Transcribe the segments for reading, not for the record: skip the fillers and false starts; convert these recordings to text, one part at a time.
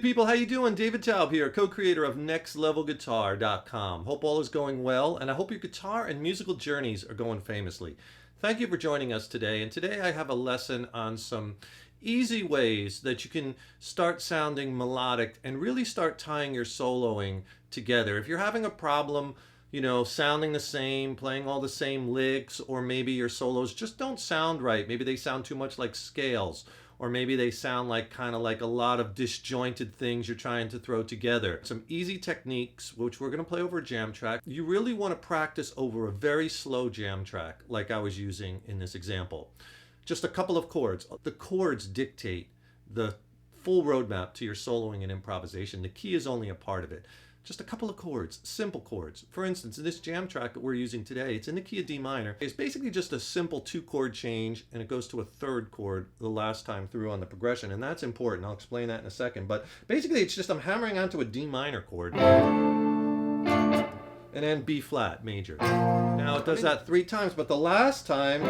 People, how you doing? David Taub here, co-creator of nextlevelguitar.com. Hope all is going well, and I hope your guitar and musical journeys are going famously. Thank you for joining us today, and today I have a lesson on some easy ways that you can start sounding melodic and really start tying your soloing together. If you're having a problem, you know, sounding the same, playing all the same licks, or maybe your solos just don't sound right. Maybe they sound too much like scales, or maybe they sound like kind of like a lot of disjointed things you're trying to throw together. Some easy techniques, which we're going to play over a jam track. You really want to practice over a very slow jam track, like I was using in this example. Just a couple of chords. The chords dictate the full roadmap to your soloing and improvisation. The key is only a part of it. Just a couple of chords, simple chords. For instance, in this jam track that we're using today, it's in the key of D minor. It's basically just a simple 2-chord change, and it goes to a 3rd chord the last time through on the progression, and that's important. I'll explain that in a second. But basically, it's just I'm hammering onto a D minor chord, and then B flat major. Now it does that 3 times, but the last time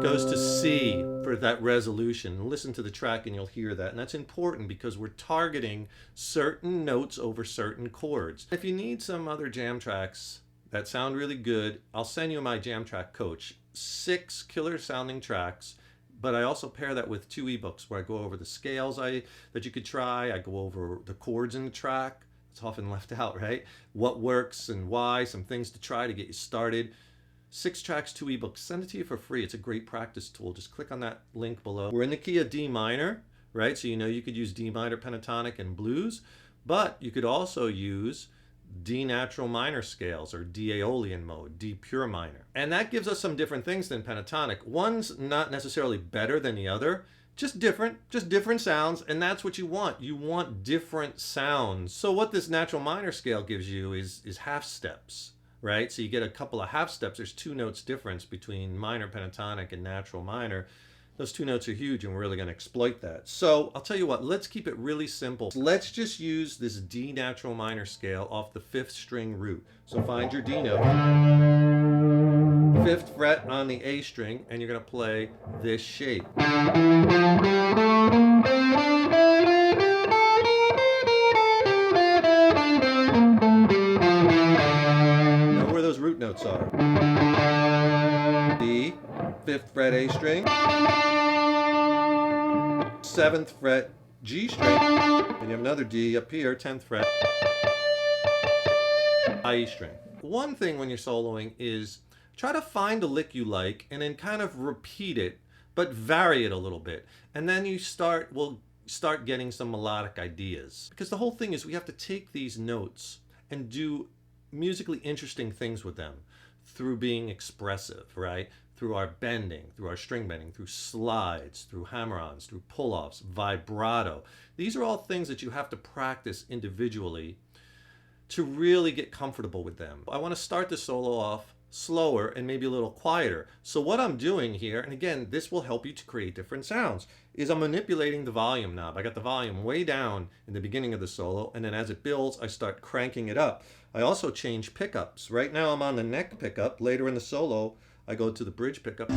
goes to C for that resolution. Listen to the track and you'll hear that. And that's important because we're targeting certain notes over certain chords. If you need some other jam tracks that sound really good, I'll send you my jam track coach. 6 killer sounding tracks, but I also pair that with 2 ebooks where I go over the scales that you could try. I go over the chords in the track. It's often left out, right? What works and why, some things to try to get you started. 6 tracks, 2 ebooks. Send it to you for free. It's a great practice tool. Just click on that link below. We're in the key of D minor, right? So you know you could use D minor pentatonic and blues, but you could also use D natural minor scales or D Aeolian mode, D pure minor. And that gives us some different things than pentatonic. One's not necessarily better than the other, just different sounds, and that's what you want. You want different sounds. So what this natural minor scale gives you is half steps. Right? So you get a couple of half steps. There's 2 notes difference between minor pentatonic and natural minor. Those 2 notes are huge, and we're really going to exploit that. So I'll tell you what, let's keep it really simple. Let's just use this D natural minor scale off the 5th string root. So find your D note, 5th fret on the A string, and you're going to play this shape. Root notes are D, 5th fret A string, 7th fret G string, and you have another D up here, 10th fret I string. One thing when you're soloing is try to find a lick you like and then kind of repeat it, but vary it a little bit. And then we'll start getting some melodic ideas. Because the whole thing is we have to take these notes and do musically interesting things with them through being expressive, right? Through our bending, through our string bending, through slides, through hammer-ons, through pull-offs, vibrato. These are all things that you have to practice individually to really get comfortable with them. I want to start the solo off slower and maybe a little quieter. So what I'm doing here, and again, this will help you to create different sounds, is I'm manipulating the volume knob. I got the volume way down in the beginning of the solo, and then as it builds, I start cranking it up. I also change pickups. Right now I'm on the neck pickup. Later in the solo, I go to the bridge pickup.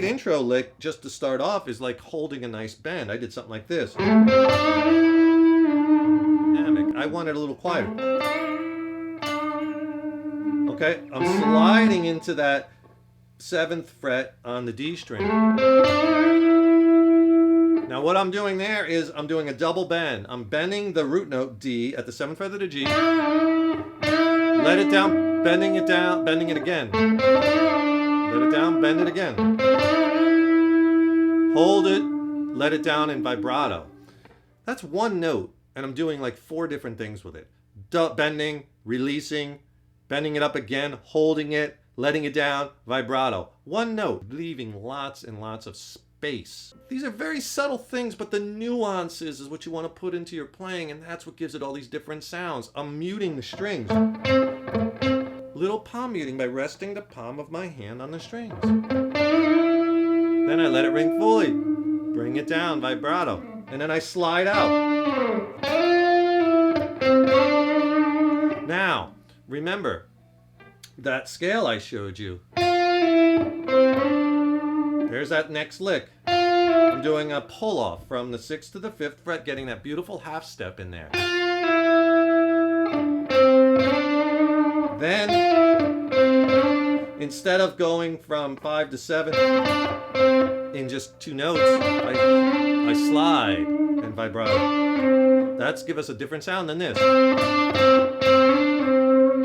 Intro lick just to start off is like holding a nice bend. I did something like this. I want it a little quieter. Okay, I'm sliding into that 7th fret on the D string. Now Now what I'm doing there is I'm doing a double bend. I'm bending the root note D at the 7th fret of the G. Let it down, bending it down, bending it again. Let it down, bend it again. Hold it, let it down in vibrato. That's one note, and I'm doing like 4 different things with it. Bending, releasing, bending it up again, holding it, letting it down, vibrato. One note, leaving lots and lots of space. These are very subtle things, but the nuances is what you want to put into your playing, and that's what gives it all these different sounds. I'm muting the strings. Little palm muting by resting the palm of my hand on the strings. Then I let it ring fully. Bring it down, vibrato. And then I slide out. Now, remember that scale I showed you. There's that next lick. I'm doing a pull off from the 6th to the 5th fret, getting that beautiful half step in there. Then, instead of going from 5 to 7 in just 2 notes, I slide and vibrato. That's give us a different sound than this.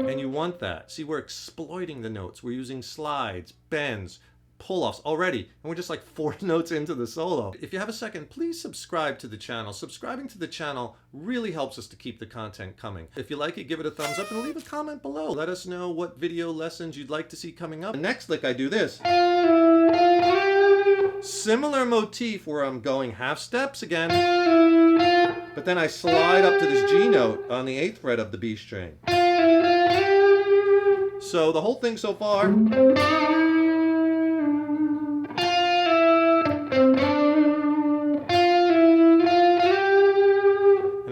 And you want that. See, we're exploiting the notes. We're using slides, bends, pull-offs already, and we're just like 4 notes into the solo. If you have a second, please subscribe to the channel. Subscribing to the channel really helps us to keep the content coming. If you like it, give it a thumbs up and leave a comment below. Let us know what video lessons you'd like to see coming up. The next lick I do this. Similar motif where I'm going half steps again, but then I slide up to this G note on the 8th fret of the B string. So the whole thing so far.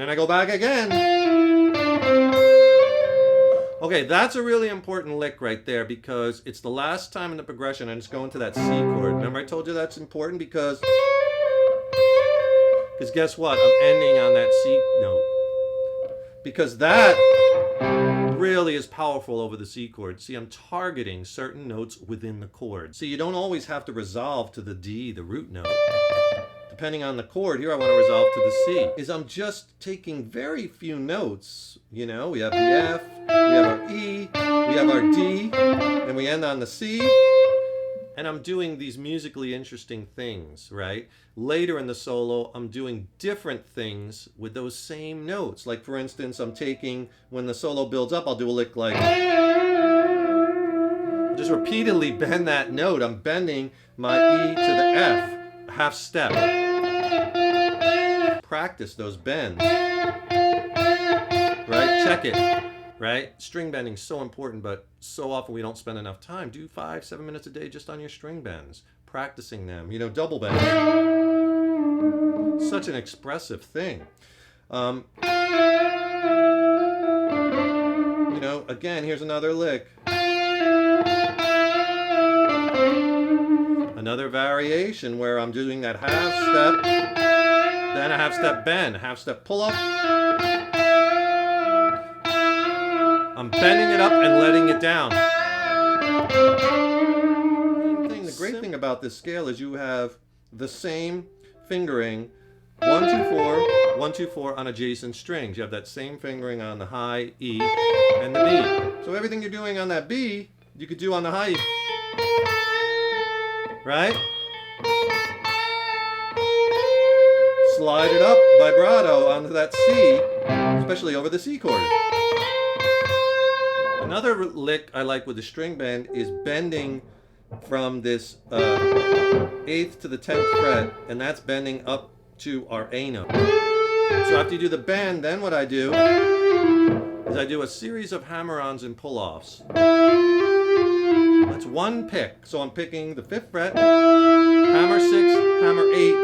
I go back again. Okay, that's a really important lick right there because it's the last time in the progression and it's going to that C chord. Remember I told you that's important because guess what? I'm ending on that C note. Because that really is powerful over the C chord. See, I'm targeting certain notes within the chord. See, you don't always have to resolve to the D, the root note. Depending on the chord, here I want to resolve to the C, is I'm just taking very few notes. You know, we have the F, we have our E, we have our D, and we end on the C. And I'm doing these musically interesting things, right? Later in the solo, I'm doing different things with those same notes. Like for instance, I'm taking, when the solo builds up, I'll do a lick like, just repeatedly bend that note. I'm bending my E to the F, half step. Practice those bends, right? Check it, right? String bending is so important, but so often we don't spend enough time. Do 5-7 minutes a day just on your string bends, practicing them. You know, double bends. Such an expressive thing. You know, again, here's another lick. Another variation where I'm doing that half step, then a half step bend, half step pull up. I'm bending it up and letting it down. The great thing about this scale is you have the same fingering, 1, 2, 4, 1, 2, 4 on adjacent strings. You have that same fingering on the high E and the B. So everything you're doing on that B, you could do on the high E. Right? Slide it up, vibrato onto that C, especially over the C chord. Another lick I like with the string bend is bending from this 8th to the 10th fret, and that's bending up to our A note. So after you do the bend, then what I do is I do a series of hammer-ons and pull-offs. That's one pick. So I'm picking the 5th fret, hammer 6, hammer 8,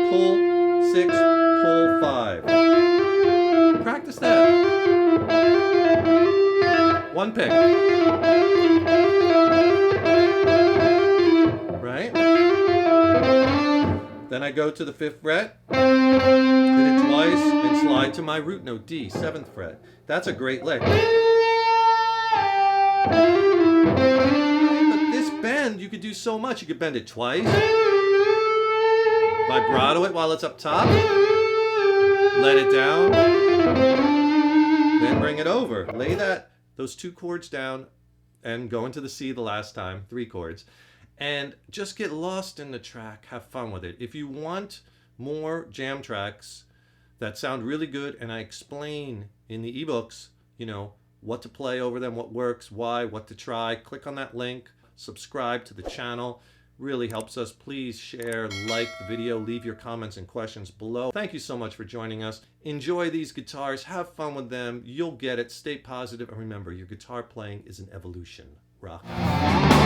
pull 6, pull 5. Practice that. One pick. Right? Then I go to the 5th fret, hit it twice, and slide to my root note D, 7th fret. That's a great lick. But this bend, you could do so much. You could bend it twice, Vibrato it while it's up top. Let it down. Then bring it over. Lay those 2 chords down and go into the C the last time, 3 chords. And just get lost in the track. Have fun with it. If you want more jam tracks that sound really good, and I explain in the ebooks, you know, what to play over them, what works, why, what to try, click on that link, subscribe to the channel. Really helps us. Please share, like the video, leave your comments and questions below. Thank you so much for joining us. Enjoy these guitars, have fun with them. You'll get it. Stay positive, and remember, your guitar playing is an evolution. Rock on.